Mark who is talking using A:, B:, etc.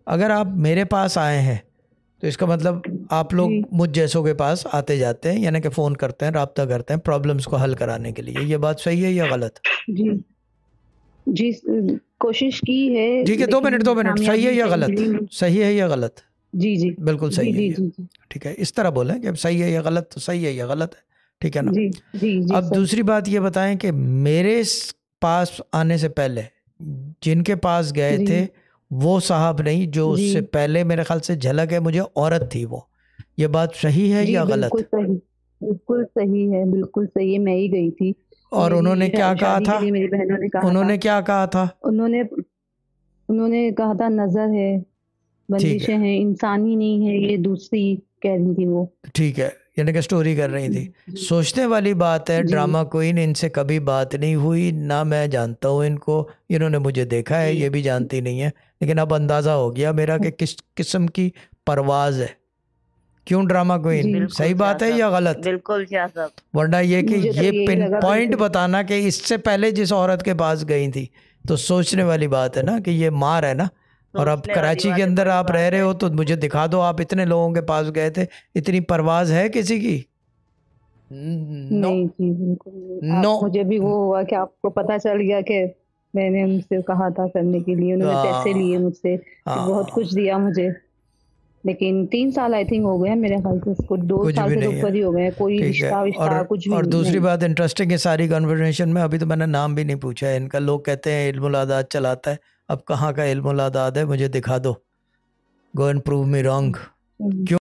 A: अगर आप मेरे पास आए हैं तो इसका मतलब आप लोग
B: जी
A: मुझ जैसों के पास आते जाते हैं, यानी कि फ़ोन करते हैं, राब्ता करते हैं प्रॉब्लम्स को हल कराने के लिए। ये बात सही है या गलत?
B: जी जी, कोशिश की है
A: ठीक है, 2 मिनट,
B: लेकिन
A: 2 मिनट, सही है
B: कामयाबी
A: या
B: कहीं
A: गलत?
B: मिली नहीं।
A: सही है या गलत?
B: जी जी
A: बिल्कुल
B: जी
A: सही है
B: जी
A: ये।
B: जी जी
A: ठीक है, इस तरह बोलें कि अब सही है या गलत, तो सही है या गलत है, ठीक है ना?
B: जी जी जी
A: अब
B: सर।
A: दूसरी बात ये बताएं कि मेरे पास आने से पहले जिनके पास गए
B: जी
A: थे वो साहब नहीं, जो
B: जी
A: उससे पहले मेरे ख्याल से झलक है मुझे, औरत थी वो। ये बात सही है
B: जी,
A: या
B: बिल्कुल
A: गलत?
B: सही, बिल्कुल सही है, बिल्कुल सही है, मैं ही गई थी।
A: और उन्होंने
B: मेरी
A: क्या कहा
B: शादी
A: था?
B: के लिए मेरी बहनों ने कहा था।
A: उन्होंने क्या कहा था?
B: उन्होंने उन्होंने कहा था नज़र है,
A: ठीक है,
B: बंदिशें हैं, इंसान ही नहीं है, ये दूसरी कह रही थी वो।
A: ठीक है, यानी कि स्टोरी कर रही थी।
B: जी,
A: सोचने वाली बात है,
B: जी,
A: ड्रामा क्वीन, इनसे कभी बात नहीं हुई ना, मैं जानता हूँ इनको, इन्होंने मुझे देखा है, ये भी जानती नहीं है। लेकिन अब अंदाज़ा हो गया मेरा कि किस किस्म की परवाज़ है। क्यों ड्रामा
B: जी,
A: क्वीन, सही
C: बिल्कुल शाह
A: बात है
C: साहब,
A: या गलत?
C: बिल्कुल शाह साहब।
A: वरना ये कि
B: मुझे तो
A: ये
B: यही
A: पिन
B: लगा
A: पॉइंट
B: बिल्कुल।
A: बताना कि इससे पहले जिस औरत के पास गई थी, तो सोचने वाली बात है ना कि ये मार है ना। और अब
C: सोचने वाली
A: कराची के
C: बात है,
A: अंदर
C: बड़ी
A: आप रह
C: बात
A: रहे
C: है।
A: हो तो मुझे दिखा दो, आप इतने लोगों के पास गए थे, इतनी परवाज है किसी की? नो,
B: नहीं जी, बिल्कुल नहीं।
A: नो।
B: आप मुझे भी वो हुआ कि आपको पता चल गया कि मैंने उनसे कहा था करने के लिए, उन्होंने पैसे लिए
A: हाँ,
B: मुझसे, फिर बहुत
A: हाँ,
B: कुछ दिया मुझे। लेकिन 3 साल आई थिंक हो गए हैं मेरे ख्याल से उसको, 2
A: कुछ
B: साल
A: भी
B: से तो
A: नहीं है।
B: ऊपर ही हो गए हैं, कोई
A: ठीक है,
B: रिश्ता-विश्ता कुछ भी
A: और
B: नहीं,
A: दूसरी
B: नहीं।
A: बात इंटरेस्टिंग है सारी कन्वर्सेशन में, अभी तो मैंने नाम भी नहीं पूछा है इनका। लोग कहते हैं इल्मुल आदात चलाता है, अब कहाँ का इल्मुल आदात है, मुझे दिखा दो, go and prove me wrong.
B: Hmm.